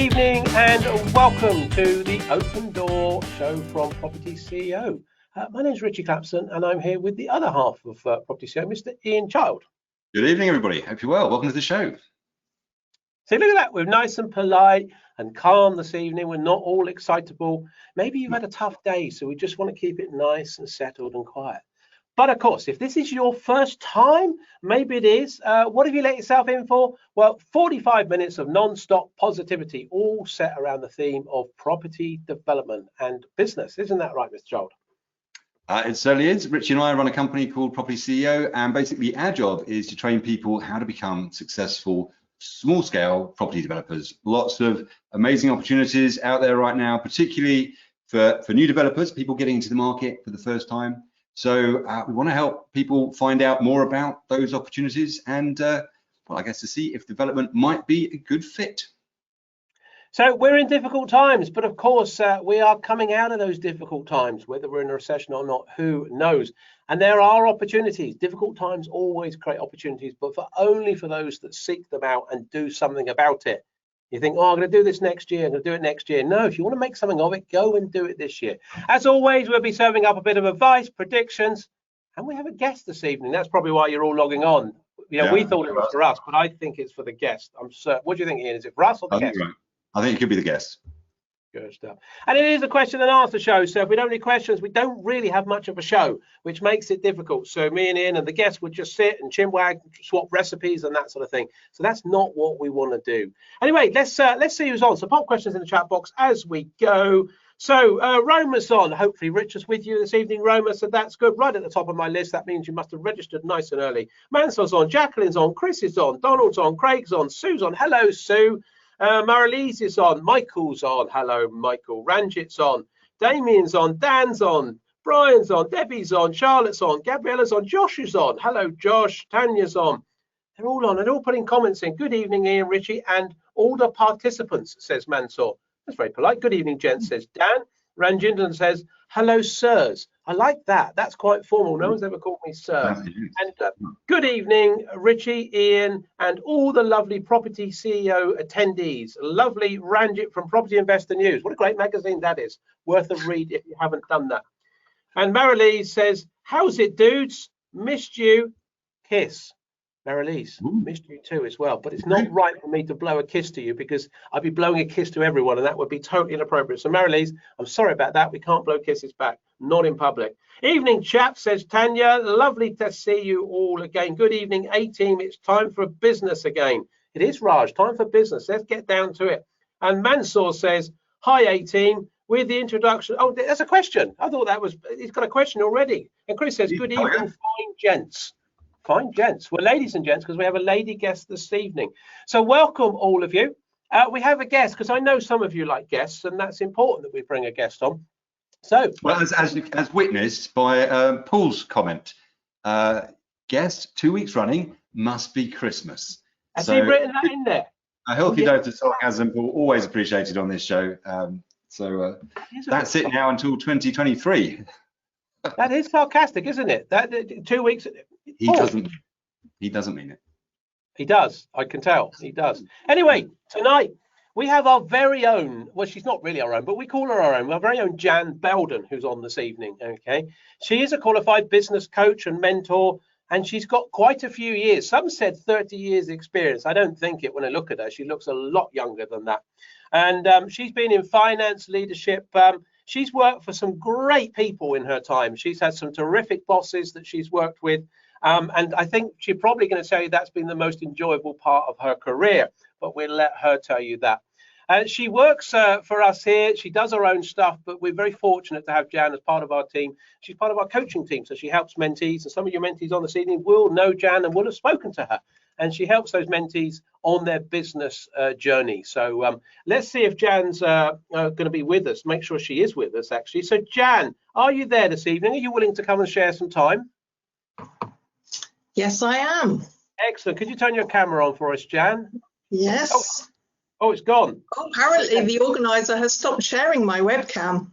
evening and welcome to the Open Door show from Property CEO. My name is Richie Clapson and I'm here with the other half of Property CEO, Mr. Ian Child. Good evening, everybody. Hope you're well. Welcome to the show. So look at that, we're nice and polite and calm this evening. We're not all excitable. Maybe you've had a tough day, so we just want to keep it nice and settled and quiet. But of course, if this is your first time, maybe it is, what have you let yourself in for? Well, 45 minutes of non-stop positivity, all set around the theme of property development and business. Isn't that right, Mr. Child? It certainly is. Richie and I run a company called propertyCEO, and basically our job is to train people how to become successful small-scale property developers. Lots of amazing opportunities out there right now, particularly for new developers, people getting into the market for the first time. So we want to help people find out more about those opportunities and, well, I guess to see if development might be a good fit. So we're in difficult times, but of course we are coming out of those difficult times, whether we're in a recession or not, who knows? And there are opportunities. Difficult times always create opportunities, but only for those that seek them out and do something about it. You think, oh, I'm going to do this next year, I'm going to do it next year. No, if you want to make something of it, go and do it this year. As always, we'll be serving up a bit of advice, predictions, and we have a guest this evening. That's probably why you're all logging on. You know, we thought it was for us, but I think it's for the guest. I'm certain. What do you think, Ian? Is it for us or the guest? Right. I think it could be the guest. Good stuff. And it is a question and answer show, so if we don't have any questions, we don't really have much of a show, which makes it difficult. So me and Ian and the guest would just sit and chinwag, swap recipes and that sort of thing. So that's not what we want to do. Anyway, let's see who's on. So pop questions in the chat box as we go. So Roma's on. Hopefully Rich is with you this evening, Roma. So that's good. Right at the top of my list. That means you must have registered nice and early. Mansell's on. Jacqueline's on. Chris is on. Donald's on. Craig's on. Sue's on. Hello, Sue. Marilise is on, Michael's on, hello Michael, Ranjit's on, Damien's on, Dan's on, Brian's on, Debbie's on, Charlotte's on, Gabriella's on, Josh is on, hello Josh, Tanya's on. They're all on, and they're all putting comments in. Good evening, Ian, Richie, and all the participants, says Mansour. That's very polite. Good evening, gents, says Dan. Ranjindran says, hello, sirs. I like that. That's quite formal. No one's ever called me sir. And good evening, Richie, Ian, and all the lovely Property CEO attendees. Lovely Ranjit from Property Investor News. What a great magazine that is. Worth a read if you haven't done that. And Marilise says, how's it, dudes? Missed you. Kiss. Marilise, missed you too as well, but it's not right for me to blow a kiss to you because I'd be blowing a kiss to everyone and that would be totally inappropriate. So Marilise, I'm sorry about that. We can't blow kisses back, not in public. Evening, chap, says Tanya. Lovely to see you all again. Good evening, A-team. It's time for business again. It is, Raj, time for business. Let's get down to it. And Mansour says, hi, A-team. With the introduction, oh, that's a question. I thought that was, he's got a question already. And Chris says, good evening, fine gents. Fine gents. Well, ladies and gents, because we have a lady guest this evening. So welcome all of you. We have a guest because I know some of you like guests, and that's important that we bring a guest on. So, well, as witnessed by Paul's comment, guest 2 weeks running must be Christmas. Has he written that in there? A healthy dose of sarcasm, Paul, always appreciated on this show. So that's it now until 2023. That is sarcastic, isn't it? That 2 weeks. He doesn't mean it. He does. I can tell. He does. Anyway, tonight we have our very own. Well, she's not really our own, but we call her our own. Our very own Jan Beldon, who's on this evening. Okay, she is a qualified business coach and mentor, and she's got quite a few years. Some said 30 years experience. I don't think it when I look at her. She looks a lot younger than that. And she's been in finance leadership. She's worked for some great people in her time. She's had some terrific bosses that she's worked with. And I think she's probably going to tell you that's been the most enjoyable part of her career, but we'll let her tell you that. She works for us here. She does her own stuff, but we're very fortunate to have Jan as part of our team. She's part of our coaching team, so she helps mentees. And some of your mentees on this evening will know Jan and will have spoken to her. And she helps those mentees on their business journey. So let's see if Jan's going to be with us. Make sure she is with us, actually. So Jan, are you there this evening? Are you willing to come and share some time? Yes, I am. Excellent. Could you turn your camera on for us, Jan? Yes. Oh, it's gone. Oh, apparently the organizer has stopped sharing my webcam.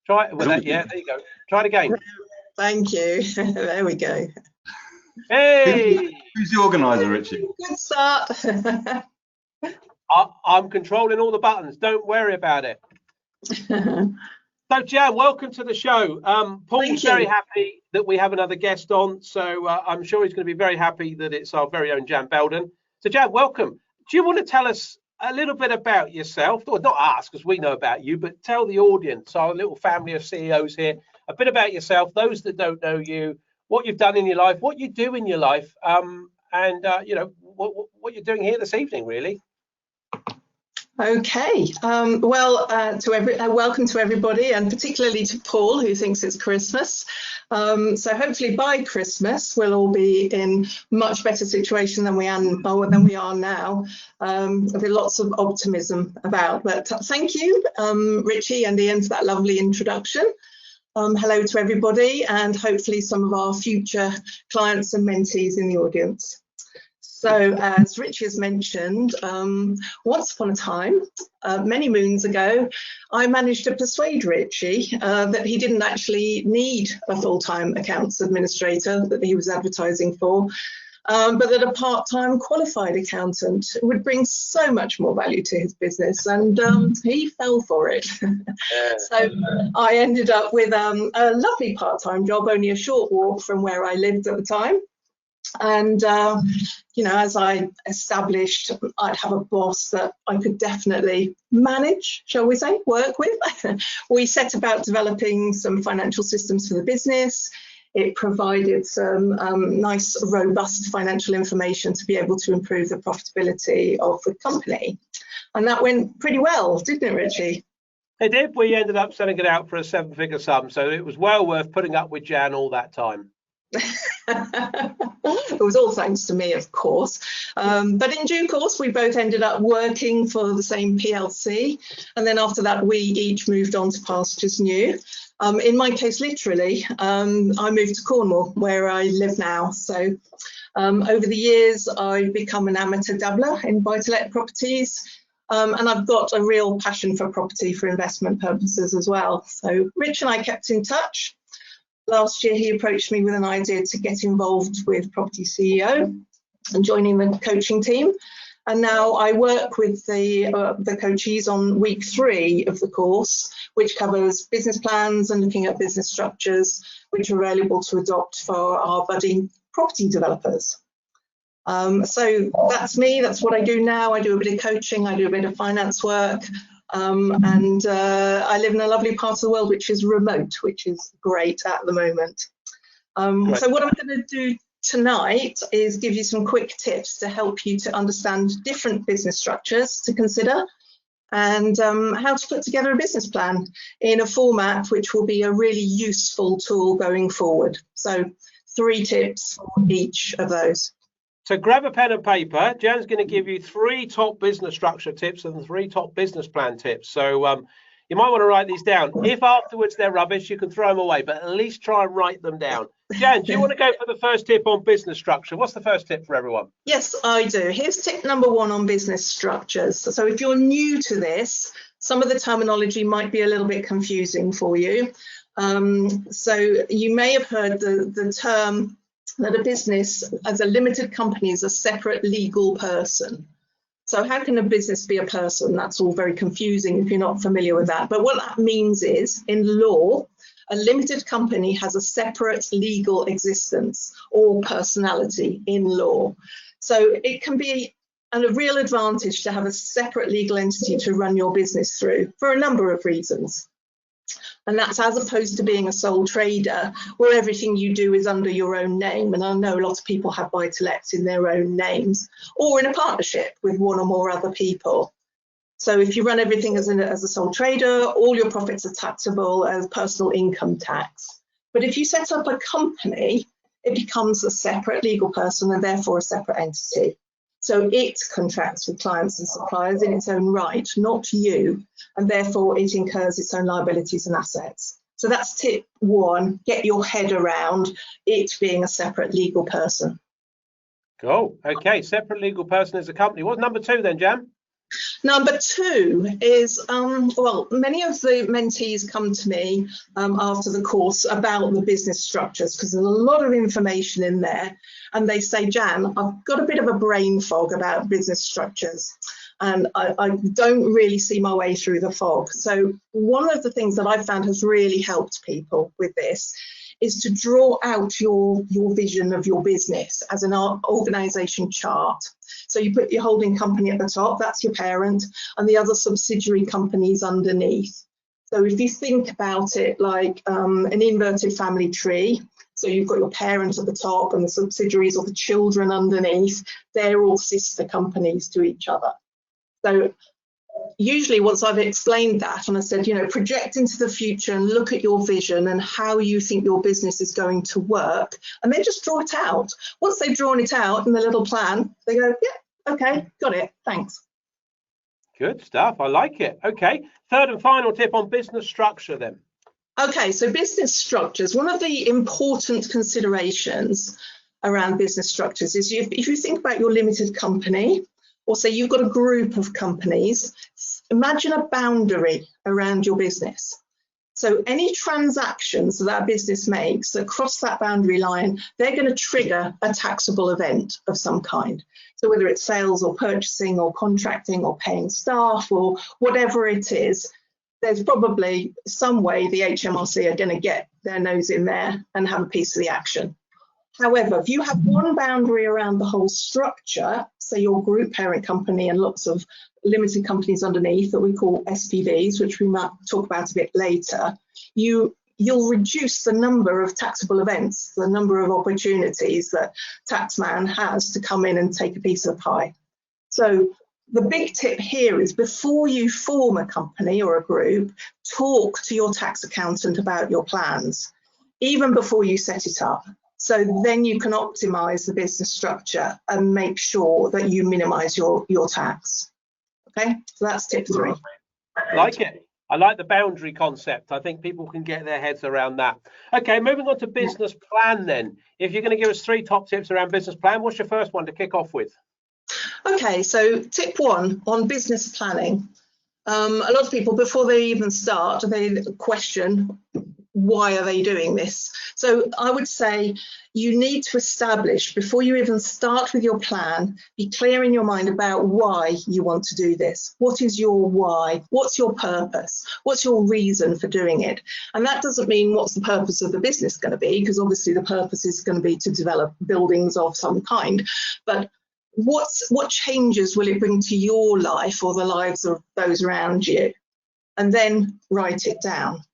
Try it with that. Yeah, there you go. Try it again. Thank you. There we go. Hey! Who's the organizer, Richie? Good start. I'm controlling all the buttons. Don't worry about it. So, Jan, welcome to the show. Paul's very happy that we have another guest on, so I'm sure he's going to be very happy that it's our very own Jan Beldon. So, Jan, welcome. Do you want to tell us a little bit about yourself? Or not us, because we know about you, but tell the audience, our little family of CEOs here, a bit about yourself, those that don't know you, what you've done in your life, what you do in your life, and you know, what you're doing here this evening, really. Okay, welcome to everybody, and particularly to Paul, who thinks it's Christmas. So hopefully by Christmas we'll all be in much better situation than we are now, with lots of optimism about. But thank you, Richie and Ian, for that lovely introduction. Hello to everybody, and hopefully some of our future clients and mentees in the audience. So, as Richie has mentioned, once upon a time, many moons ago, I managed to persuade Richie that he didn't actually need a full-time accounts administrator that he was advertising for, but that a part-time qualified accountant would bring so much more value to his business, and he fell for it. So I ended up with a lovely part-time job, only a short walk from where I lived at the time. And, you know, as I established, I'd have a boss that I could definitely manage, shall we say, work with. We set about developing some financial systems for the business. It provided some nice, robust financial information to be able to improve the profitability of the company. And that went pretty well, didn't it, Richie? It did. We ended up selling it out for a 7-figure sum. So it was well worth putting up with Jan all that time. It was all thanks to me, of course, but in due course we both ended up working for the same PLC, and then after that we each moved on to pastures new. In my case, literally, I moved to Cornwall, where I live now. So over the years I've become an amateur dabbler in buy-to-let properties, and I've got a real passion for property for investment purposes as well. So Rich and I kept in touch. Last year, he approached me with an idea to get involved with propertyCEO and joining the coaching team. And now I work with the coachees on week 3 of the course, which covers business plans and looking at business structures, which are available to adopt for our budding property developers. So that's me. That's what I do now. I do a bit of coaching. I do a bit of finance work. And I live in a lovely part of the world which is remote, which is great at the moment. So what I'm going to do tonight is give you some quick tips to help you to understand different business structures to consider, and how to put together a business plan in a format which will be a really useful tool going forward. So 3 tips for each of those. So grab a pen and paper. Jan's going to give you 3 top business structure tips and 3 top business plan tips. So you might want to write these down. If afterwards they're rubbish, you can throw them away, but at least try and write them down. Jan, do you want to go for the first tip on business structure? What's the first tip for everyone? Yes, I do. Here's tip number 1 on business structures. So if you're new to this, some of the terminology might be a little bit confusing for you. So you may have heard the term that a business as a limited company is a separate legal person. So how can a business be a person? That's all very confusing if you're not familiar with that. But what that means is, in law, a limited company has a separate legal existence or personality in law. So it can be a real advantage to have a separate legal entity to run your business through for a number of reasons. And that's as opposed to being a sole trader where everything you do is under your own name. And I know a lot of people have buy-to-lets in their own names, or in a partnership with 1 or more other people. So if you run everything as a sole trader, all your profits are taxable as personal income tax. But if you set up a company, it becomes a separate legal person and therefore a separate entity. So it contracts with clients and suppliers in its own right, not you, and therefore it incurs its own liabilities and assets. So that's tip 1, get your head around it being a separate legal person. Cool. Okay, separate legal person as a company. What's number 2 then, Jan? Number 2 is, well, many of the mentees come to me after the course about the business structures because there's a lot of information in there. And they say, Jan, I've got a bit of a brain fog about business structures. and I don't really see my way through the fog. So one of the things that I've found has really helped people with this is to draw out your vision of your business as an organisation chart. So you put your holding company at the top, that's your parent, and the other subsidiary companies underneath. So if you think about it like an inverted family tree, so you've got your parent at the top and the subsidiaries or the children underneath, they're all sister companies to each other. So usually once I've explained that and I said, you know, project into the future and look at your vision and how you think your business is going to work, and then just draw it out. Once they've drawn it out in the little plan, they go, yeah, okay, got it, thanks. Good stuff, I like it. Okay, third and final tip on business structure then. Okay, so business structures, one of the important considerations around business structures is if you think about your limited company, or say you've got a group of companies, imagine a boundary around your business. So any transactions that business makes that cross that boundary line, they're going to trigger a taxable event of some kind. So whether it's sales or purchasing or contracting or paying staff or whatever it is, there's probably some way the HMRC are going to get their nose in there and have a piece of the action. However, if you have one boundary around the whole structure, say your group parent company and lots of limited companies underneath that we call SPVs, which we might talk about a bit later, you'll reduce the number of taxable events, the number of opportunities that taxman has to come in and take a piece of the pie. So the big tip here is before you form a company or a group, talk to your tax accountant about your plans, even before you set it up. So then you can optimize the business structure and make sure that you minimize your tax. Okay, so that's tip 3. Like it. I like the boundary concept. I think people can get their heads around that. Okay, moving on to business plan then. If you're going to give us 3 top tips around business plan, what's your first one to kick off with? Okay, so tip 1 on business planning. A lot of people, before they even start, they question, why are they doing this? So I would say you need to establish, before you even start with your plan, be clear in your mind about why you want to do this. What is your why? What's your purpose? What's your reason for doing it? And that doesn't mean what's the purpose of the business going to be, because obviously the purpose is going to be to develop buildings of some kind. But what changes will it bring to your life or the lives of those around you? And then write it down.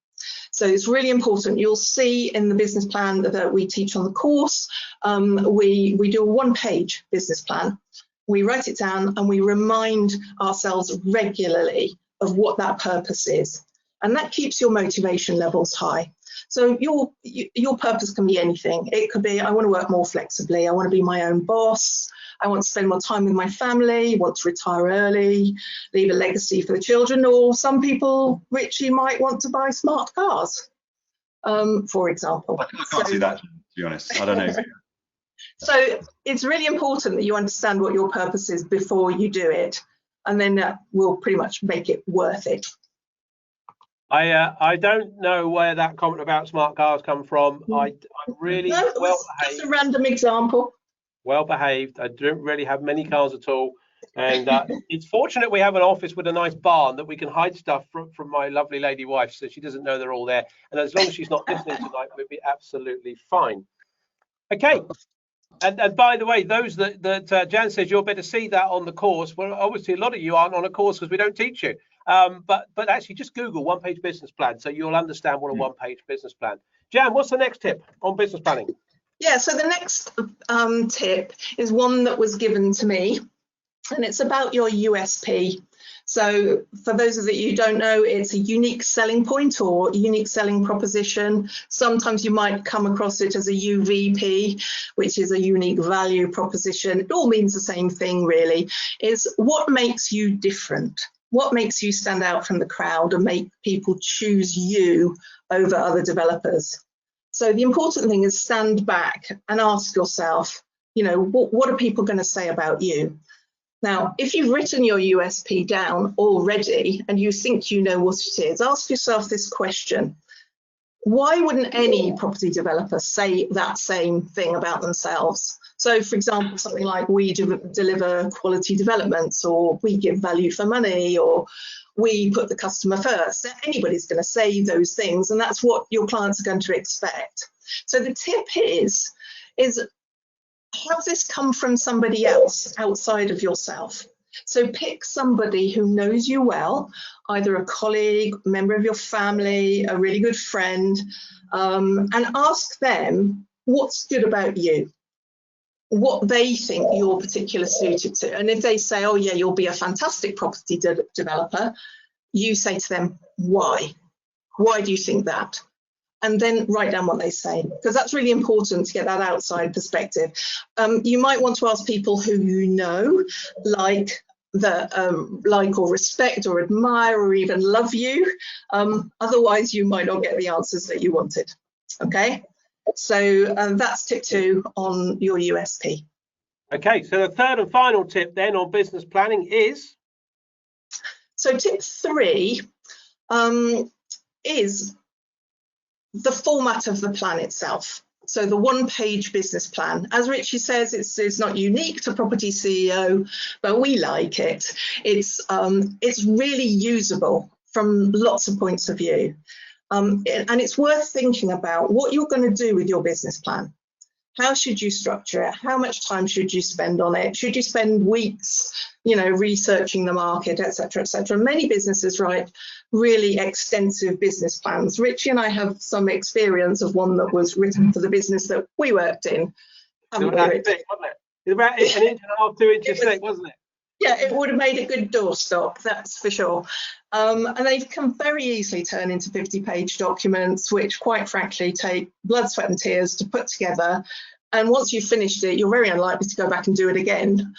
So it's really important. You'll see in the business plan that we teach on the course, we do a 1-page business plan. We write it down and we remind ourselves regularly of what that purpose is. And that keeps your motivation levels high. So your purpose can be anything. It could be, I want to work more flexibly. I want to be my own boss. I want to spend more time with my family, want to retire early, leave a legacy for the children, or some people, Richie, might want to buy smart cars, for example. I can't see that, to be honest. I don't know. So it's really important that you understand what your purpose is before you do it, and then that will pretty much make it worth it. I don't know where that comment about smart cars come from. I'm really well behaved. Just a random example. Well behaved. I don't really have many cars at all, and it's fortunate we have an office with a nice barn that we can hide stuff from my lovely lady wife, so she doesn't know they're all there. And as long as she's not listening tonight, we'll be absolutely fine. Okay. And by the way, those that Jan says you'll better see that on the course. Well, obviously a lot of you aren't on a course because we don't teach you. But actually just Google 1-page business plan, so you'll understand what a 1-page business plan. Jan, what's the next tip on business planning? Yeah, so the next tip is one that was given to me, and it's about your USP. So for those of you who don't know, it's a unique selling point or unique selling proposition. Sometimes you might come across it as a UVP, which is a unique value proposition. It all means the same thing, really. Is what makes you different? What makes you stand out from the crowd and make people choose you over other developers? So the important thing is stand back and ask yourself, you know, what are people going to say about you? Now, if you've written your USP down already and you think you know what it is, ask yourself this question. why wouldn't any property developer say that same thing about themselves? So, for example, something like we deliver quality developments, or we give value for money, or we put the customer first. Anybody's going to say those things, and that's what your clients are going to expect. So the tip is have this come from somebody else outside of yourself. So pick somebody who knows you well, either a colleague, member of your family, a really good friend, and ask them what's good about you, what they think you're particularly suited to. And if they say, oh yeah, you'll be a fantastic property developer, you say to them, why? Why do you think that? And then write down what they say, because that's really important to get that outside perspective. You might want to ask people who you know, like or respect or admire or even love you. Otherwise, you might not get the answers that you wanted. Okay, so that's tip 2 on your USP. Okay, so the third and final tip then on business planning is? So tip 3 is the format of the plan itself. So the one-page business plan. As Richie says, it's not unique to propertyCEO, but we like it. It's really usable from lots of points of view. And it's worth thinking about what you're going to do with your business plan. How should you structure it? How much time should you spend on it? Should you spend weeks, researching the market, etc., etc.? Many businesses write really extensive business plans. Richie and I have some experience of one that was written for the business that we worked in. It was about 1.5 inches, thick, 2 inches thick, wasn't it? Yeah, it would have made a good doorstop, that's for sure. And they can very easily turn into 50-page documents, which quite frankly take blood, sweat and tears to put together. And once you've finished it, you're very unlikely to go back and do it again.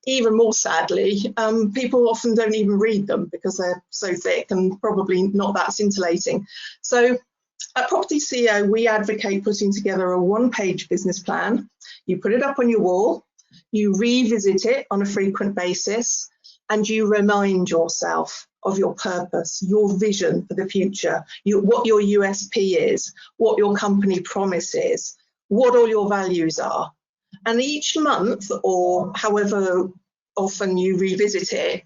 Even more sadly, people often don't even read them because they're so thick and probably not that scintillating. So at propertyCEO, we advocate putting together a one-page business plan. You put it up on your wall, you revisit it on a frequent basis, and you remind yourself of your purpose, your vision for the future, what your USP is, what your company promise is, what all your values are. And each month, or however often you revisit it,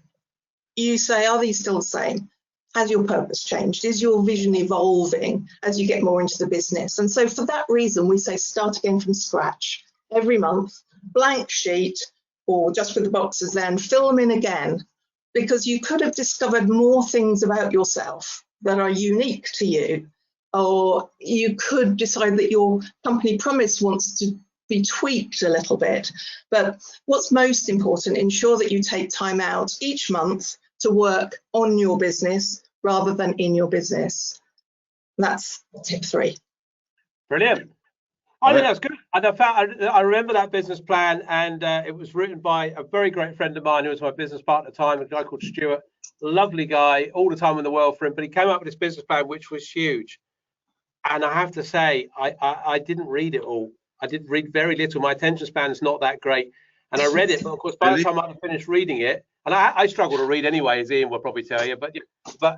you say, are these still the same? Has your purpose changed? Is your vision evolving as you get more into the business? And so for that reason, we say start again from scratch every month, blank sheet, or just with the boxes then, fill them in again, because you could have discovered more things about yourself that are unique to you, or you could decide that your company promise wants to be tweaked a little bit. But what's most important, ensure that you take time out each month to work on your business rather than in your business. That's tip 3. Brilliant. I think that's good. I remember that business plan, and it was written by a very great friend of mine who was my business partner at the time, a guy called Stuart. Lovely guy, all the time in the world for him, but he came up with this business plan which was huge. And I have to say, I didn't read it all. I did read very little. My attention span is not that great. And I read it, but of course, by the time I finished reading it, and I struggle to read anyway, as Ian will probably tell you, but by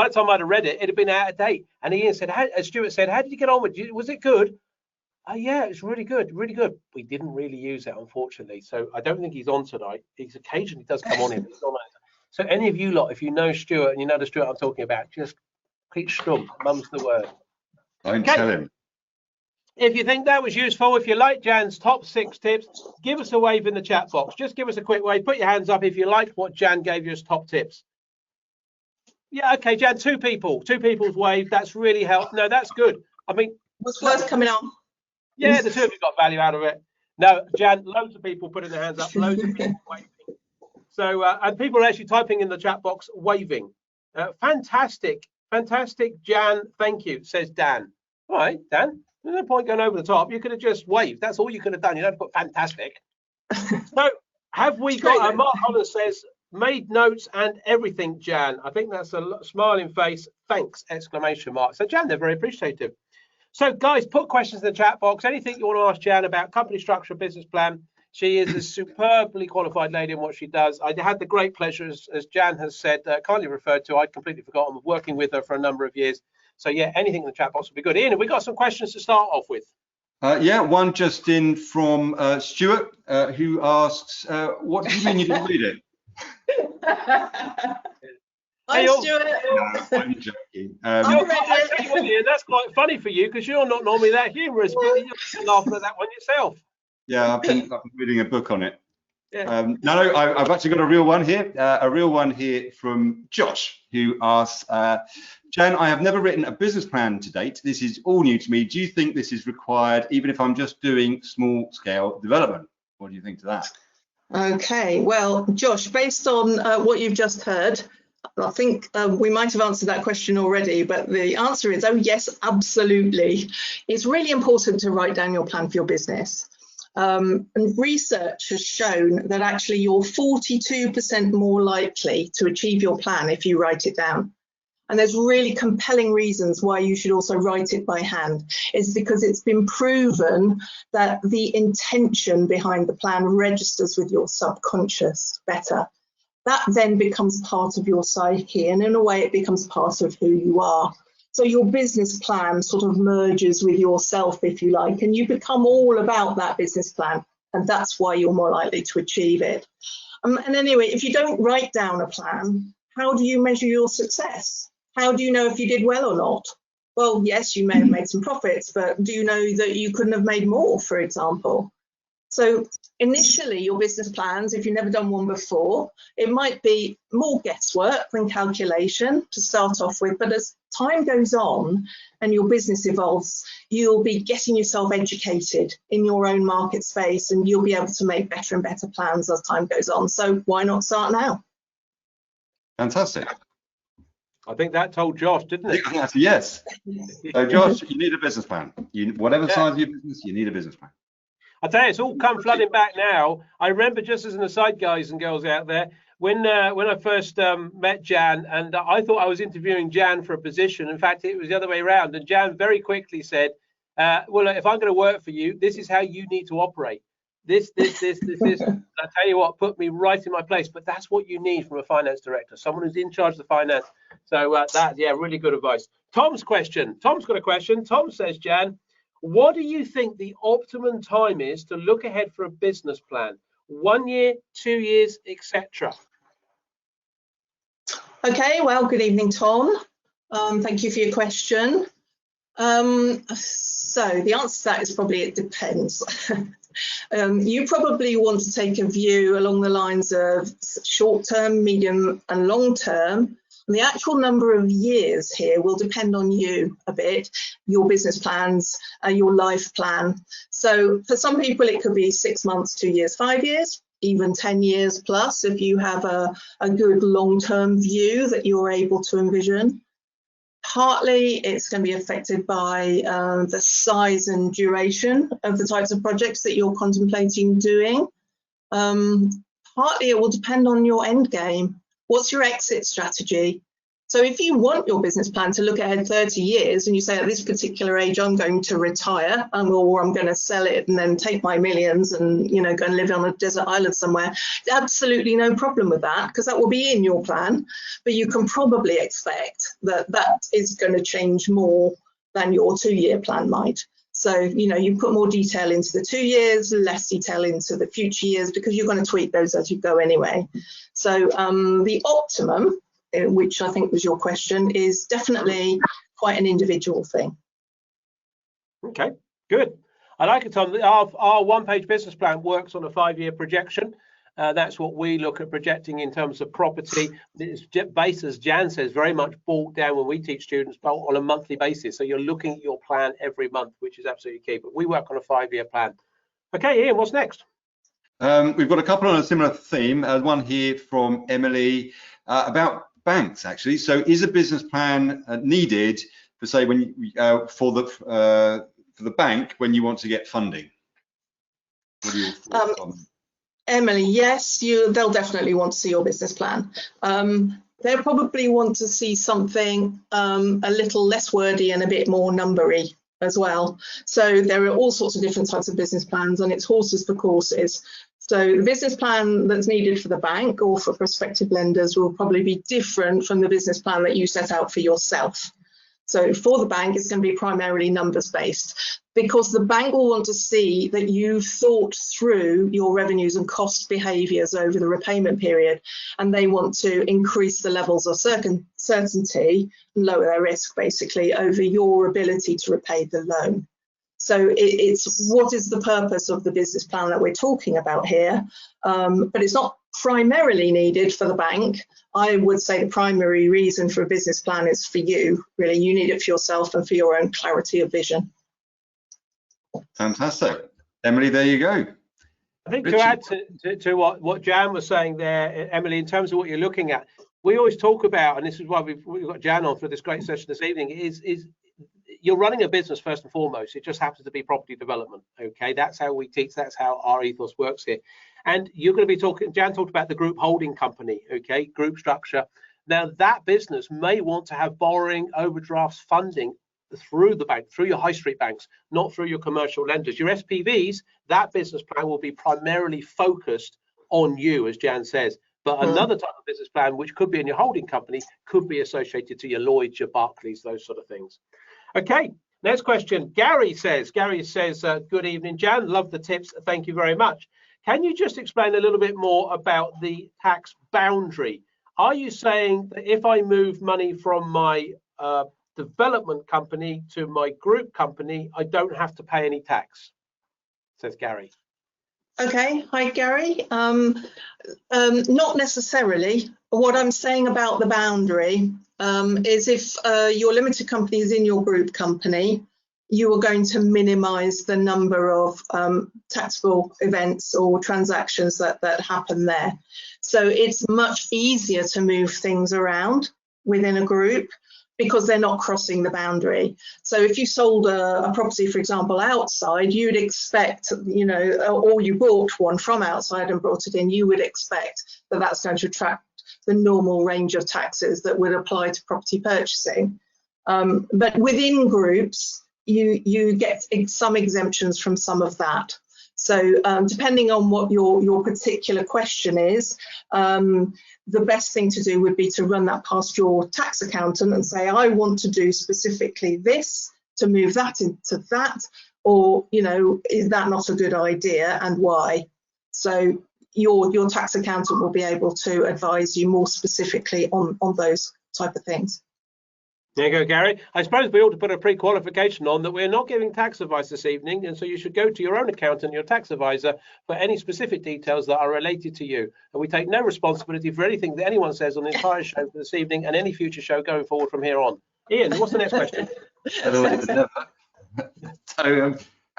the time I'd read it, it had been out of date. And Ian said, as Stuart said, how did you get on with it? Was it good? Yeah, it's really good, really good. We didn't really use it, unfortunately. So I don't think he's on tonight. He occasionally does come on here. But he's not. So any of you lot, if you know Stuart and you know the Stuart I'm talking about, just keep stum. Mum's the word. Don't tell him. If you think that was useful, if you like Jan's top 6 tips, give us a wave in the chat box. Just give us a quick wave. Put your hands up if you liked what Jan gave you as top tips. Yeah, okay, Jan, 2 people. 2 people's wave. That's really helped. No, that's good. I mean, was worth coming on. Yeah, the 2 of you got value out of it. No, Jan, loads of people putting their hands up, loads of people waving. So, and people are actually typing in the chat box, waving. Fantastic, Jan, thank you, says Dan. All right, Dan, there's no point going over the top. You could have just waved. That's all you could have done. You don't have to put fantastic. So, have we got, Mark Hollis says, made notes and everything, Jan. I think that's a smiling face. Thanks, exclamation mark. So, Jan, they're very appreciative. So, guys, put questions in the chat box. Anything you want to ask Jan about company structure, business plan, She is a superbly qualified lady in what she does. I had the great pleasure, as Jan has said, kindly referred to, I'd completely forgotten, working with her for a number of years. So yeah, anything in the chat box would be good. Ian, have we got some questions to start off with? Yeah, one just in from Stuart, who asks, what do you mean you didn't read it? Hi, Stuart. No, I'm joking. I read I tell you what, Ian, that's quite funny for you, because you're not normally that humorous, but you're laughing at that one yourself. Yeah, I've been reading a book on it. Yeah. No, I've actually got a real one here from Josh, who asks, Jan, I have never written a business plan to date. This is all new to me. Do you think this is required, even if I'm just doing small scale development? What do you think to that? Okay, well, Josh, based on what you've just heard, I think we might have answered that question already, but the answer is, oh yes, absolutely. It's really important to write down your plan for your business. And research has shown that actually you're 42% more likely to achieve your plan if you write it down. And there's really compelling reasons why you should also write it by hand. It's because it's been proven that the intention behind the plan registers with your subconscious better. That then becomes part of your psyche, and in a way it becomes part of who you are. So your business plan sort of merges with yourself, if you like, and you become all about that business plan, and that's why you're more likely to achieve it. And anyway, if you don't write down a plan, how do you measure your success? How do you know if you did well or not? Well, yes, you may have made some profits, but do you know that you couldn't have made more, for example? So initially, your business plans, if you've never done one before, it might be more guesswork than calculation to start off with. But as time goes on and your business evolves, you'll be getting yourself educated in your own market space, and you'll be able to make better and better plans as time goes on. So why not start now? Fantastic. I think that told Josh, didn't it? Yes. So Josh, you need a business plan. Whatever size of your business, you need a business plan. I tell you, it's all come flooding back now. I remember, just as an aside, guys and girls out there, when I first met Jan, and I thought I was interviewing Jan for a position. In fact, it was the other way around. And Jan very quickly said, well, if I'm going to work for you, this is how you need to operate. This. I tell you what, put me right in my place. But that's what you need from a finance director, someone who's in charge of the finance. So yeah, really good advice. Tom's question. Tom's got a question. Tom says, Jan, what do you think the optimum time is to look ahead for a business plan? 1 year, 2 years, etc. Okay, well, good evening, Tom. Thank you for your question. So the answer to that is probably it depends. You probably want to take a view along the lines of short-term, medium and long-term. The actual number of years here will depend on you a bit, your business plans, your life plan. So for some people, it could be 6 months, 2 years, 5 years, even 10 years plus, if you have a good long-term view that you're able to envision. Partly it's going to be affected by the size and duration of the types of projects that you're contemplating doing. Partly it will depend on your end game. What's your exit strategy? So if you want your business plan to look ahead 30 years and you say at this particular age I'm going to retire, or I'm going to sell it and then take my millions and go and live on a desert island somewhere, absolutely no problem with that, because that will be in your plan. But you can probably expect that that is going to change more than your 2-year plan might. So, you put more detail into the 2 years, less detail into the future years, because you're going to tweak those as you go anyway. So the optimum, which I think was your question, is definitely quite an individual thing. Okay, good. I like it, Tom. Our one-page business plan works on a 5-year projection. That's what we look at projecting in terms of property. It's based, as Jan says, very much brought down when we teach students on a monthly basis. So you're looking at your plan every month, which is absolutely key. But we work on a 5-year plan. Okay, Ian, what's next? We've got a couple on a similar theme. One here from Emily about banks, actually. So is a business plan needed for, say, when for the bank when you want to get funding? What are your thoughts on that? Emily, yes, they'll definitely want to see your business plan. They'll probably want to see something a little less wordy and a bit more numbery as well. So there are all sorts of different types of business plans, and it's horses for courses. So the business plan that's needed for the bank or for prospective lenders will probably be different from the business plan that you set out for yourself. So for the bank, it's going to be primarily numbers based, because the bank will want to see that you've thought through your revenues and cost behaviours over the repayment period, and they want to increase the levels of certainty and lower their risk basically over your ability to repay the loan. So it's what is the purpose of the business plan that we're talking about here, but it's not primarily needed for the bank. I would say the primary reason for a business plan is for you, really. You need it for yourself and for your own clarity of vision. Fantastic. Emily, there you go. I think Richie. to add to what Jan was saying there, Emily, in terms of what you're looking at, we always talk about, and this is why we've got Jan on for this great session this evening, is you're running a business first and foremost. It just happens to be property development. Okay, that's how we teach, that's how our ethos works here. And you're going to be talking, Jan talked about the group holding company, okay, group structure. Now that business may want to have borrowing, overdrafts, funding through the bank, through your high street banks, not through your commercial lenders. Your SPVs, that business plan will be primarily focused on you, as Jan says. But another type of business plan, which could be in your holding company, could be associated to your Lloyds, your Barclays, those sort of things. Okay, next question. Gary says, good evening, Jan. Love the tips. Thank you very much. Can you just explain a little bit more about the tax boundary? Are you saying that if I move money from my development company to my group company, I don't have to pay any tax? Says Gary. Okay, hi Gary. Not necessarily. What I'm saying about the boundary is if your limited company is in your group company, you are going to minimise the number of taxable events or transactions that happen there. So it's much easier to move things around within a group because they're not crossing the boundary. So if you sold a property, for example, outside, you'd expect, you know, or you bought one from outside and brought it in, you would expect that that's going to attract the normal range of taxes that would apply to property purchasing. But within groups, you get some exemptions from some of that. So depending on what your particular question is, the best thing to do would be to run that past your tax accountant and say, I want to do specifically this to move that into that, or, you know, is that not a good idea and why? So your tax accountant will be able to advise you more specifically on those type of things. There you go, Gary. I suppose we ought to put a pre-qualification on that we're not giving tax advice this evening, and so you should go to your own accountant, your tax advisor, for any specific details that are related to you. And we take no responsibility for anything that anyone says on the entire show for this evening and any future show going forward from here on. Ian, what's the next question? So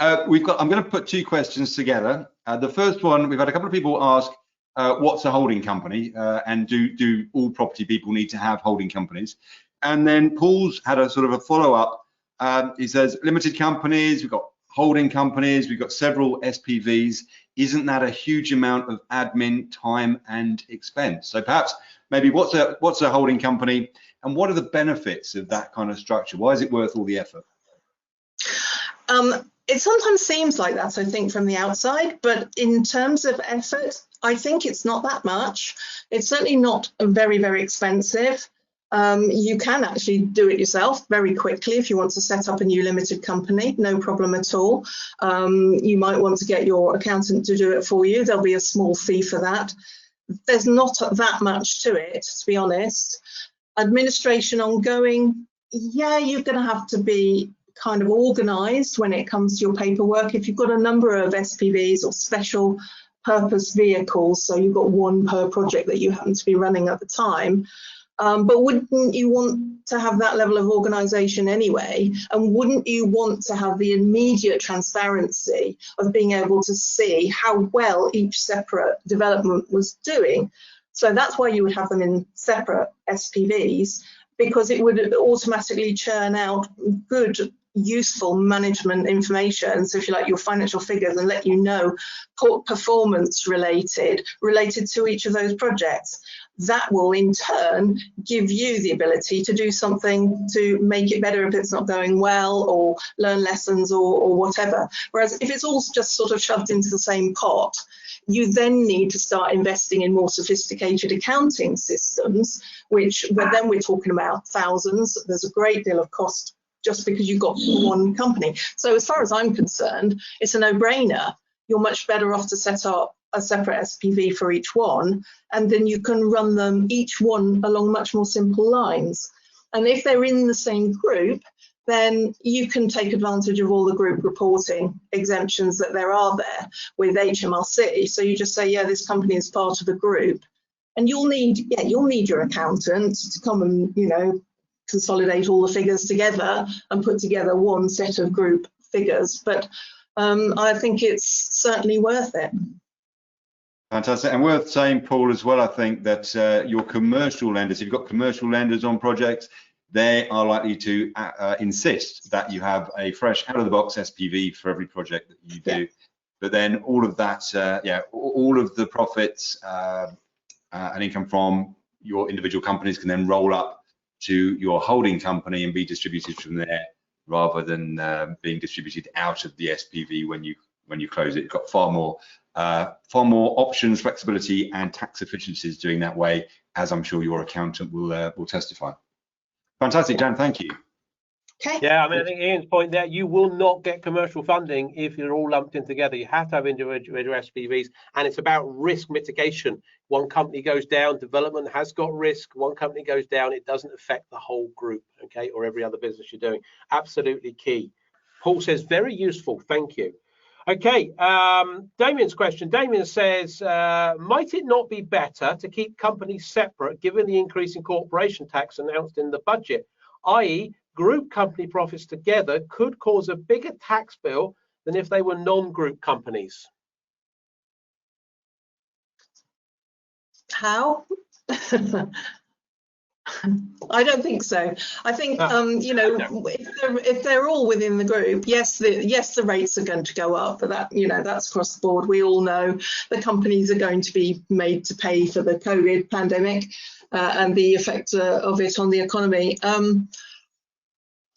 I'm going to put two questions together. The first one, we've had a couple of people ask, what's a holding company, and do all property people need to have holding companies? And then Paul's had a sort of a follow-up. He says, limited companies, we've got holding companies, we've got several SPVs. Isn't that a huge amount of admin time and expense? So perhaps maybe what's a holding company, and what are the benefits of that kind of structure? Why is it worth all the effort? It sometimes seems like that, I think, from the outside, but in terms of effort, I think it's not that much. It's certainly not very, very expensive. You can actually do it yourself very quickly if you want to set up a new limited company, no problem at all. You might want to get your accountant to do it for you. There'll be a small fee for that. There's not that much to it, to be honest. Administration ongoing, yeah, you're going to have to be kind of organised when it comes to your paperwork. If you've got a number of SPVs or special purpose vehicles, so you've got one per project that you happen to be running at the time, but wouldn't you want to have that level of organisation anyway? And wouldn't you want to have the immediate transparency of being able to see how well each separate development was doing? So that's why you would have them in separate SPVs, because it would automatically churn out good, useful management information. So if you like, your financial figures, and let you know performance related to each of those projects. that will in turn give you the ability to do something to make it better if it's not going well, or learn lessons, or whatever. Whereas if it's all just sort of shoved into the same pot, you then need to start investing in more sophisticated accounting systems, which then we're talking about thousands. There's a great deal of cost just because you've got one company. So as far as I'm concerned, it's a no-brainer. You're much better off to set up a separate SPV for each one, and then you can run them each one along much more simple lines. And if they're in the same group, then you can take advantage of all the group reporting exemptions that there are there with HMRC. So you just say, yeah, this company is part of a group, and you'll need your accountant to come and, you know, consolidate all the figures together and put together one set of group figures. But I think it's certainly worth it. Fantastic. And worth saying, Paul, as well, I think that your commercial lenders, if you've got commercial lenders on projects, they are likely to insist that you have a fresh out-of-the-box SPV for every project that you do. Yeah. But then all of that, all of the profits and income from your individual companies can then roll up to your holding company and be distributed from there, rather than being distributed out of the SPV when you close it. You've got far more options, flexibility, and tax efficiencies doing that way, as I'm sure your accountant will testify. Fantastic, Jan, thank you. Okay. Yeah, I mean, I think Ian's point there, you will not get commercial funding if you're all lumped in together. You have to have individual SPVs, and it's about risk mitigation. One company goes down, development has got risk. One company goes down, it doesn't affect the whole group, okay, or every other business you're doing. Absolutely key. Paul says, very useful, thank you. Okay, Damien's question. Damien says, might it not be better to keep companies separate given the increase in corporation tax announced in the budget, i.e. group company profits together could cause a bigger tax bill than if they were non-group companies? How? I don't think so. I think you know, if they're all within the group, yes, the rates are going to go up, but that, you know, that's across the board. We all know the companies are going to be made to pay for the COVID pandemic and the effect of it on the economy.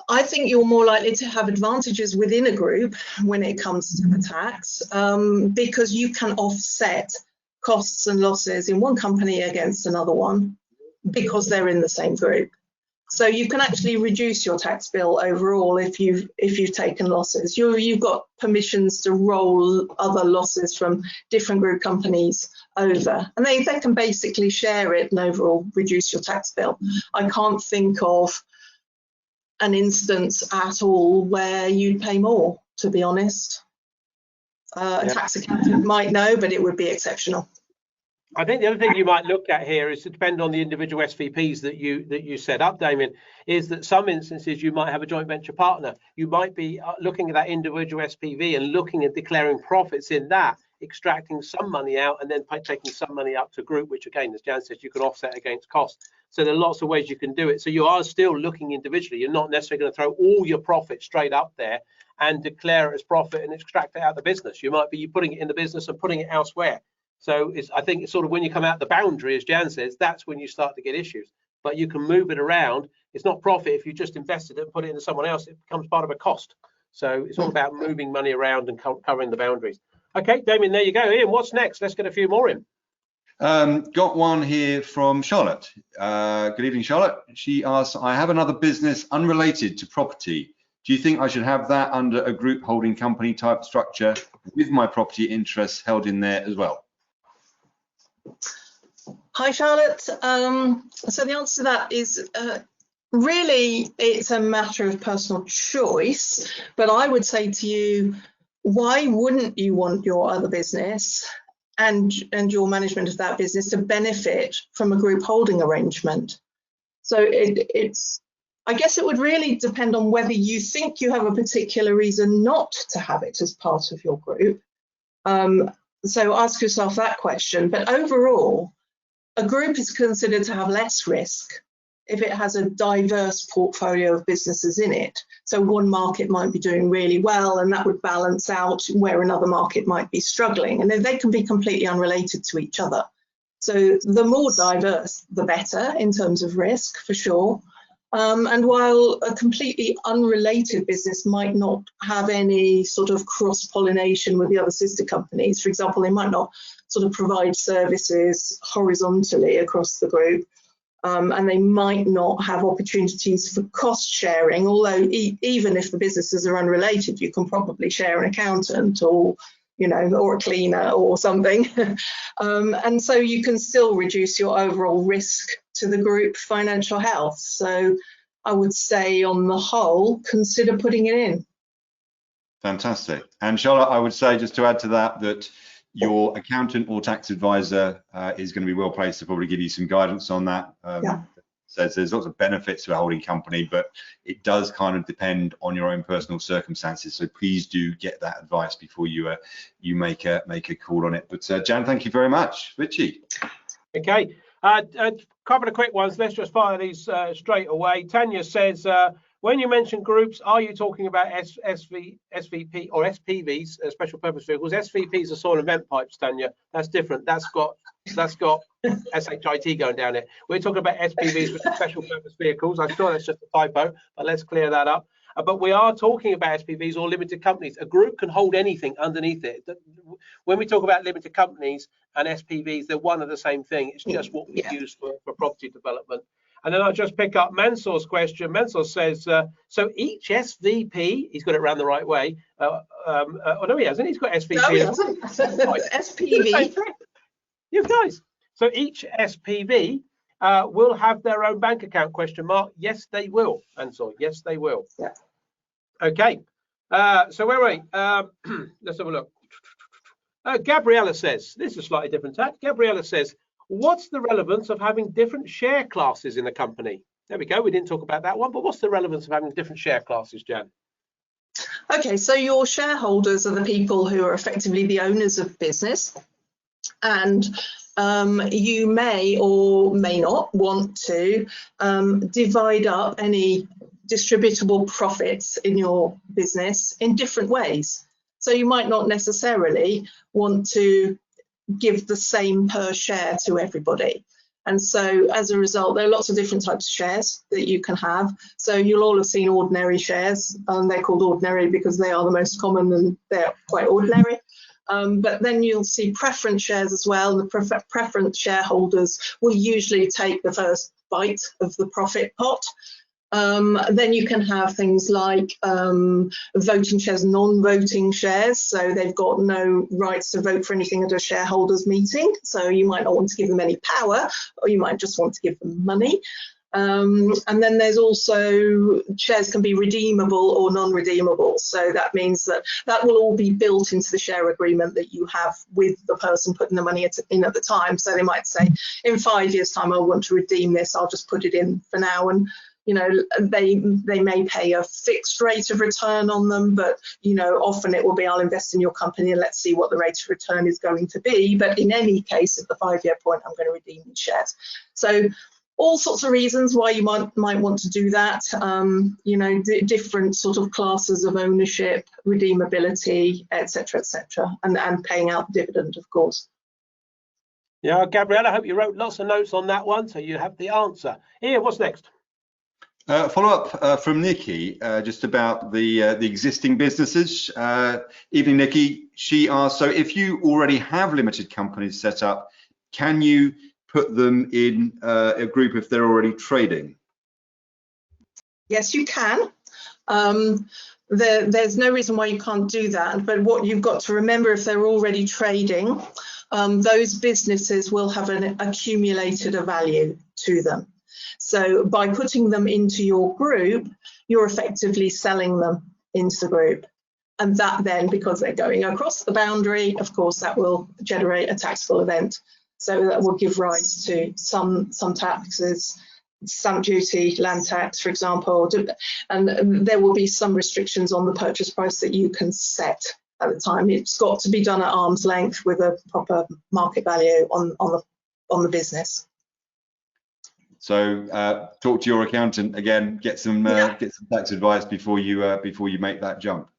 I think you're more likely to have advantages within a group when it comes to the tax, because you can offset costs and losses in one company against another one, because they're in the same group. So you can actually reduce your tax bill overall if you've taken losses. You've got permissions to roll other losses from different group companies over, and they can basically share it and overall reduce your tax bill. I can't think of an instance at all where you'd pay more, to be honest. A tax accountant might know, but it would be exceptional. I think the other thing you might look at here is to depend on the individual SVPs that you set up, Damien, is that some instances you might have a joint venture partner. You might be looking at that individual SPV and looking at declaring profits in that, extracting some money out and then taking some money up to group, which again, as Jan says, you can offset against costs. So there are lots of ways you can do it. So you are still looking individually. You're not necessarily going to throw all your profit straight up there and declare it as profit and extract it out of the business. You might be putting it in the business and putting it elsewhere. So I think it's sort of when you come out the boundary, as Jan says, that's when you start to get issues. But you can move it around. It's not profit if you just invested it and put it into someone else. It becomes part of a cost. So it's all about moving money around and covering the boundaries. Okay, Damien, there you go. Ian, what's next? Let's get a few more in. Got one here from Charlotte. Good evening, Charlotte. She asks, I have another business unrelated to property. Do you think I should have that under a group holding company type structure with my property interests held in there as well? Hi, Charlotte. So the answer to that is really it's a matter of personal choice, but I would say to you, why wouldn't you want your other business and your management of that business to benefit from a group holding arrangement? So I guess it would really depend on whether you think you have a particular reason not to have it as part of your group. So ask yourself that question. But overall, a group is considered to have less risk if it has a diverse portfolio of businesses in it. So one market might be doing really well, and that would balance out where another market might be struggling. And they can be completely unrelated to each other. So the more diverse, the better in terms of risk, for sure. And while a completely unrelated business might not have any sort of cross-pollination with the other sister companies, for example, they might not sort of provide services horizontally across the group, and they might not have opportunities for cost sharing, although even if the businesses are unrelated, you can probably share an accountant or, you know, or a cleaner or something. And so you can still reduce your overall risk to the group financial health. So I would say on the whole, consider putting it in. Fantastic. And Charlotte, I would say, just to add to that, that your accountant or tax advisor is going to be well placed to probably give you some guidance on that. Says there's lots of benefits to a holding company, but it does kind of depend on your own personal circumstances. So please do get that advice before you you make a call on it. But Jan, thank you very much. Richie. Okay, a couple of quick ones. Let's just fire these straight away. Tanya says, when you mention groups, are you talking about SVP or SPVs, special purpose vehicles? SVPs are soil and vent pipes, Tanya. That's different. That's got SHIT going down it. We're talking about SPVs, which are special purpose vehicles. I'm sure that's just a typo, but let's clear that up. But we are talking about SPVs or limited companies. A group can hold anything underneath it. When we talk about limited companies and SPVs, they're one and the same thing. It's just what we use for property development. And then I'll just pick up Mansour's question. Mansour says, so each SVP, he's got it around the right way. Oh, no, he hasn't. He's got SVP. No, he hasn't. SPV. You guys. So each SPV will have their own bank account, question mark. Yes, they will, Mansour. Yes, they will. Yeah. Okay. So where are we? Let's have a look. Gabriella says, this is a slightly different tack. Gabriella says, what's the relevance of having different share classes in a company? There we go. We didn't talk about that one, but what's the relevance of having different share classes, Jan? Okay, so your shareholders are the people who are effectively the owners of business, and you may or may not want to divide up any distributable profits in your business in different ways. So you might not necessarily want to give the same per share to everybody. And so as a result, there are lots of different types of shares that you can have. So you'll all have seen ordinary shares, and they're called ordinary because they are the most common and they're quite ordinary. But then you'll see preference shares as well. The preference shareholders will usually take the first bite of the profit pot. Then you can have things like voting shares, non-voting shares. So they've got no rights to vote for anything at a shareholders meeting. So you might not want to give them any power, or you might just want to give them money. And then there's also shares can be redeemable or non-redeemable. So that means that that will all be built into the share agreement that you have with the person putting the money in at the time. So they might say, in 5 years' time, I want to redeem this. I'll just put it in for now. And you know, they may pay a fixed rate of return on them, but you know, often it will be, I'll invest in your company and let's see what the rate of return is going to be. But in any case, at the 5-year point, I'm going to redeem these shares. So all sorts of reasons why you might want to do that. You know, different sort of classes of ownership, redeemability, etc., and paying out dividend, of course. Yeah, Gabrielle, I hope you wrote lots of notes on that one, so you have the answer. Here, what's next? Follow up from Nikki, just about the existing businesses. Evening, Nikki. She asked, so if you already have limited companies set up, can you put them in a group if they're already trading? Yes, you can. There's no reason why you can't do that. But what you've got to remember, if they're already trading, those businesses will have an accumulated value to them. So by putting them into your group, you're effectively selling them into the group. And that then, because they're going across the boundary, of course, that will generate a taxable event. So that will give rise to some taxes, stamp duty, land tax, for example, and there will be some restrictions on the purchase price that you can set at the time. It's got to be done at arm's length with a proper market value on the business. So talk to your accountant again, get some tax advice before you make that jump.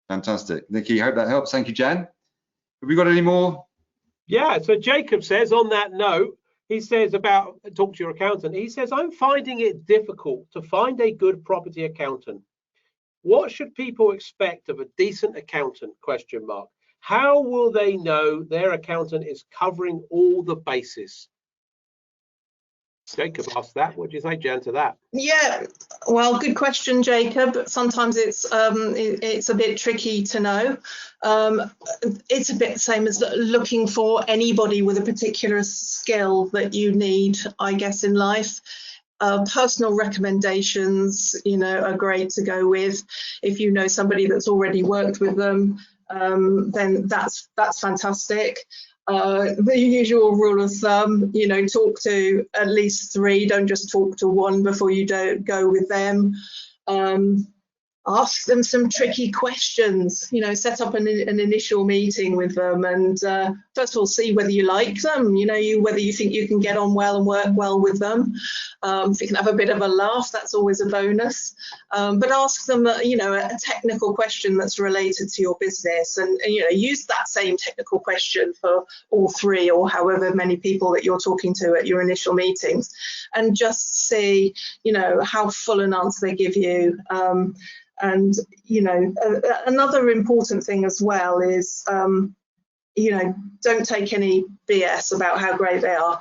Fantastic, Nikki. Hope that helps. Thank you, Jan. Have we got any more Yeah, so Jacob says on that note, he says about talk to your accountant. He says, I'm finding it difficult to find a good property accountant. What should people expect of a decent accountant? Question mark. How will they know their accountant is covering all the bases? Jacob asked that. What do you say, Jan, to that? Yeah, well, good question, Jacob. Sometimes it's a bit tricky to know. It's a bit the same as looking for anybody with a particular skill that you need, I guess, in life. Personal recommendations, are great to go with. If you know somebody that's already worked with them, then that's fantastic. The usual rule of thumb, talk to at least 3. Don't just talk to 1 before you don't go with them. Ask them some tricky questions, set up an initial meeting with them and first of all, see whether you like them, whether you think you can get on well and work well with them. If you can have a bit of a laugh, that's always a bonus. But ask them, a technical question that's related to your business and use that same technical question for all 3 or however many people that you're talking to at your initial meetings and just see, how full an answer they give you. And, another important thing as well is, don't take any BS about how great they are.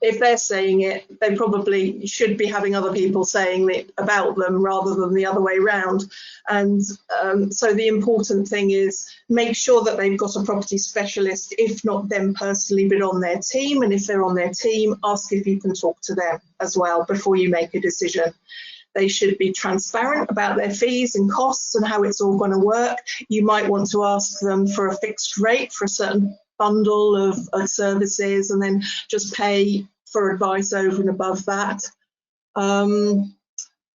If they're saying it, they probably should be having other people saying it about them rather than the other way around. And so the important thing is make sure that they've got a property specialist, if not them personally, but on their team. And if they're on their team, ask if you can talk to them as well before you make a decision. They should be transparent about their fees and costs and how it's all going to work. You might want to ask them for a fixed rate for a certain bundle of services and then just pay for advice over and above that. And,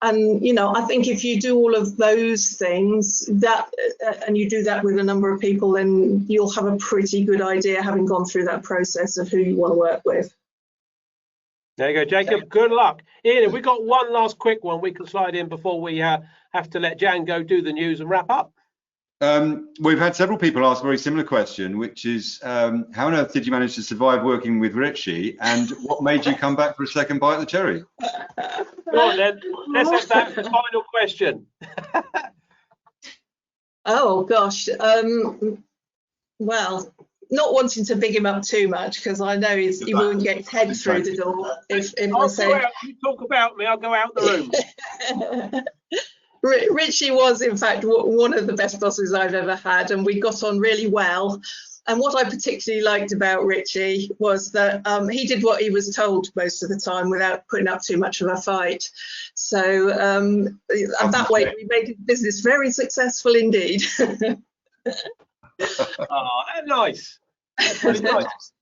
I think if you do all of those things and you do that with a number of people, then you'll have a pretty good idea, having gone through that process, of who you want to work with. There you go, Jacob. Good luck. Ian, if we got one last quick one we can slide in before we have to let Jan go do the news and wrap up. We've had several people ask a very similar question, which is how on earth did you manage to survive working with Richie, and what made you come back for a second bite of the cherry? Go on then, let's have that final question. Oh gosh, well, not wanting to big him up too much because I know he won't get his head through the door if I say. You talk about me, I'll go out the room. Richie was, in fact, one of the best bosses I've ever had, and we got on really well. And what I particularly liked about Richie was that he did what he was told most of the time without putting up too much of a fight. So that way we made his business very successful indeed. Oh, nice. That's really nice.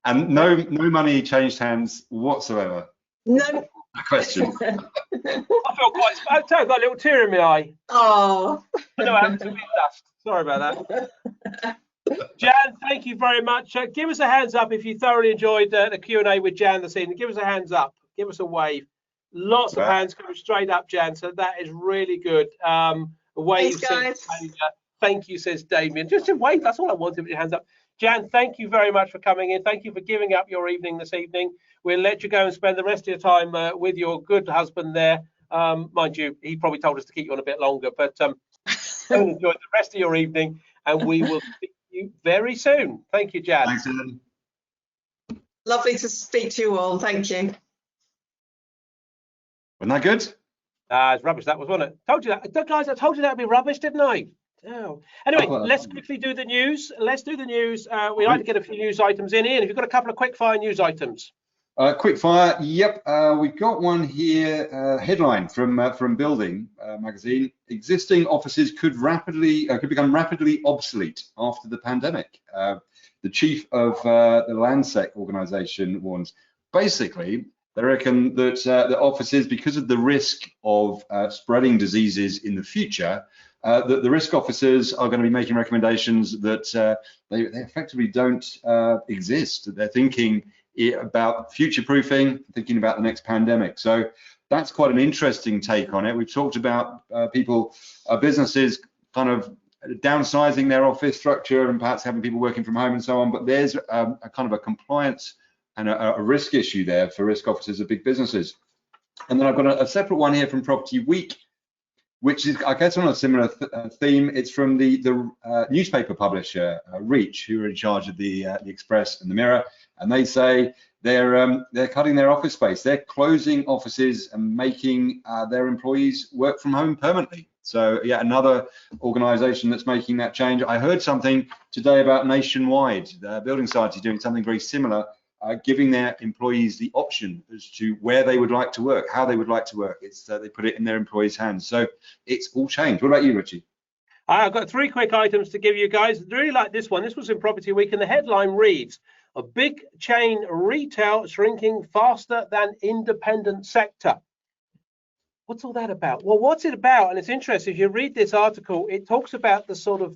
And no money changed hands whatsoever. No. Question. I feel quite. I've got a little tear in my eye. Oh. I know I haven't been dust. Sorry about that. Jan, thank you very much. Give us a hands up if you thoroughly enjoyed the Q&A with Jan this evening. Give us a hands up. Give us a wave. Lots of hands coming straight up, Jan. So that is really good. A wave. Thanks, guys. Thank you, says Damien. Just a wave. That's all I wanted with your hands up. Jan, thank you very much for coming in. Thank you for giving up your evening this evening. We'll let you go and spend the rest of your time with your good husband there. Mind you, he probably told us to keep you on a bit longer, but go and enjoy the rest of your evening, and we will see you very soon. Thank you, Jan. Thanks, Ian. Lovely to speak to you all. Thank you. Wasn't that good? It's rubbish, that was, wasn't it? Told you that. Guys, I told you that'd be rubbish, didn't I? Oh. Anyway, let's quickly do the news. Let's do the news. We like to get a few news items in. Ian, have you got a couple of quick fire news items? Quick fire, yep. We've got one here. Headline from Beldon magazine: existing offices could become rapidly obsolete after the pandemic. The chief of the Landsec organisation warns. Basically, they reckon that the offices, because of the risk of spreading diseases in the future, that the risk officers are going to be making recommendations that they effectively don't exist. They're thinking about future-proofing, thinking about the next pandemic. So that's quite an interesting take on it. We've talked about businesses kind of downsizing their office structure and perhaps having people working from home and so on. But there's a kind of a compliance and a risk issue there for risk officers of big businesses. And then I've got a separate one here from Property Week, which is, I guess, on a similar theme. It's from the newspaper publisher Reach, who are in charge of the Express and the Mirror, and they say they're cutting their office space. They're closing offices and making their employees work from home permanently. So yeah, another organisation that's making that change. I heard something today about Nationwide. The Building Society doing something very similar, giving their employees the option as to where they would like to work, how they would like to work. It's they put it in their employees' hands. So it's all changed. What about you, Richie? I've got 3 quick items to give you guys. I really like this one. This was in Property Week, and the headline reads, "A big chain retail shrinking faster than independent sector." What's all that about? Well, what's it about? And it's interesting. If you read this article, it talks about the sort of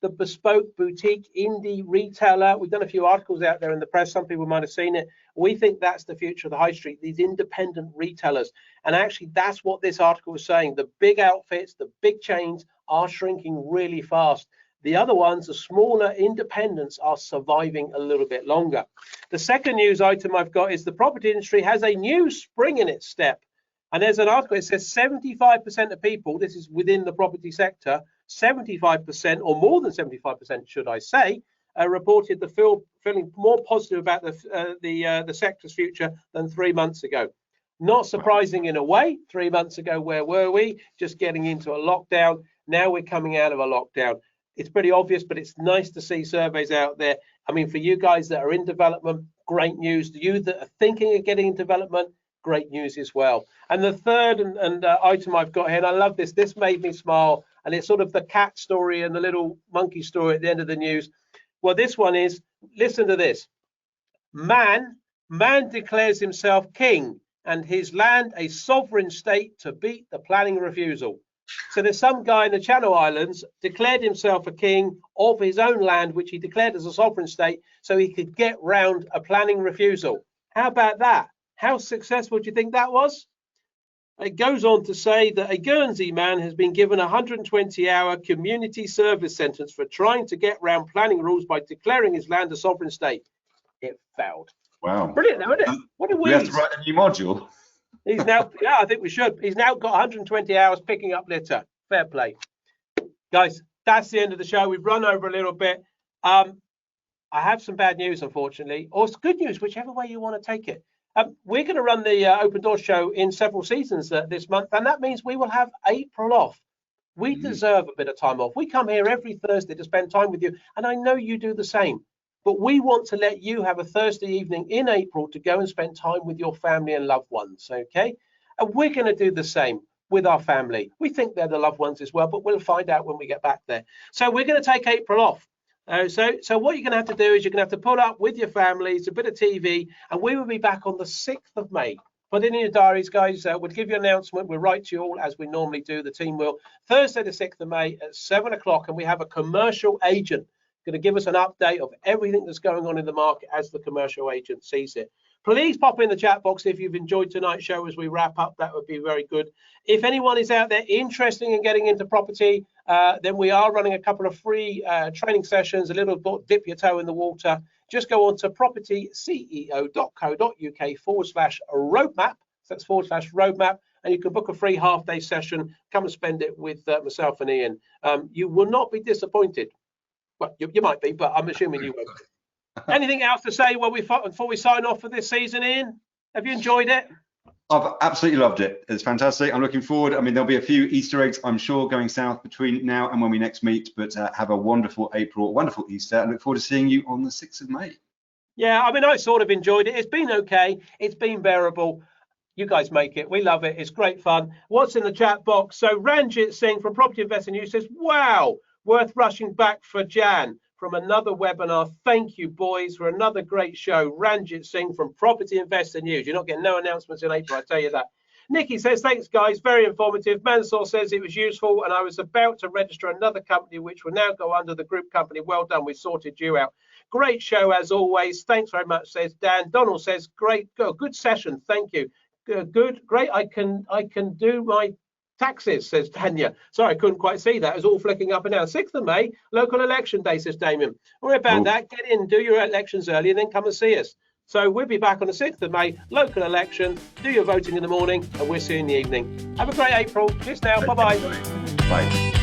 the bespoke boutique indie retailer. We've done a few articles out there in the press. Some people might have seen it. We think that's the future of the high street, these independent retailers. And actually, that's what this article was saying. The big outfits, the big chains are shrinking really fast. The other ones, the smaller independents, are surviving a little bit longer. The second news item I've got is the property industry has a new spring in its step. And there's an article, it says 75% of people, this is within the property sector, 75% or more than 75%, should I say, reported feeling more positive about the sector's future than 3 months ago. Not surprising in a way. 3 months ago, where were we? Just getting into a lockdown. Now we're coming out of a lockdown. It's pretty obvious, but it's nice to see surveys out there. I mean, for you guys that are in development, great news. You that are thinking of getting in development, great news as well. And the third item I've got here, and I love this, this made me smile, and it's sort of the cat story and the little monkey story at the end of the news. Well, this one is, listen to this. Man declares himself king and his land a sovereign state to beat the planning refusal. So there's some guy in the Channel Islands declared himself a king of his own land, which he declared as a sovereign state, so he could get round a planning refusal. How about that? How successful do you think that was? It goes on to say that a Guernsey man has been given a 120-hour community service sentence for trying to get round planning rules by declaring his land a sovereign state. It failed. Wow. Brilliant, though, isn't it? What a wheeze. We have to write a new module. He's now, yeah, I think we should. He's now got 120 hours picking up litter. Fair play. Guys, that's the end of the show. We've run over a little bit. I have some bad news, unfortunately, or it's good news, whichever way you want to take it. We're going to run the Open Door Show in several seasons this month, and that means we will have April off. We deserve a bit of time off. We come here every Thursday to spend time with you, and I know you do the same. But we want to let you have a Thursday evening in April to go and spend time with your family and loved ones, okay? And we're going to do the same with our family. We think they're the loved ones as well, but we'll find out when we get back there. So we're going to take April off. So what you're going to have to do is you're going to have to pull up with your families, a bit of TV, and we will be back on the 6th of May. Put it in your diaries, guys. We'll give you an announcement. We'll write to you all as we normally do. The team will. Thursday, the 6th of May at 7 o'clock, and we have a commercial agent going to give us an update of everything that's going on in the market as the commercial agent sees it. Please pop in the chat box if you've enjoyed tonight's show as we wrap up. That would be very good. If anyone is out there interested in getting into property, then we are running a couple of free training sessions, a little dip your toe in the water. Just go on to propertyceo.co.uk/roadmap. So that's /roadmap. And you can book a free half-day session. Come and spend it with myself and Ian. You will not be disappointed. Well, you might be, but I'm assuming you won't. Anything else to say before we sign off for this season, Ian? Have you enjoyed it? I've absolutely loved it. It's fantastic. I'm looking forward. I mean, there'll be a few Easter eggs, I'm sure, going south between now and when we next meet. But have a wonderful April, wonderful Easter. I look forward to seeing you on the 6th of May. Yeah, I mean, I sort of enjoyed it. It's been okay. It's been bearable. You guys make it. We love it. It's great fun. What's in the chat box? So Ranjit Singh from Property Investor News says, wow, worth rushing back for Jan from another webinar. Thank you, boys, for another great show. Ranjit Singh from Property Investor News. You're not getting no announcements in April, I tell you that. Nikki says, thanks, guys. Very informative. Mansour says it was useful, and I was about to register another company, which will now go under the group company. Well done. We sorted you out. Great show, as always. Thanks very much, says Dan. Donald says, great, good session. Thank you. Good, great. I can do my Taxes, says Tanya. Sorry, I couldn't quite see that. It was all flicking up and down. 6th of May, local election day, says Damien. Don't worry about that. Get in, do your elections early, and then come and see us. So we'll be back on the 6th of May, local election. Do your voting in the morning, and we'll see you in the evening. Have a great April. Cheers now. Bye-bye. Bye.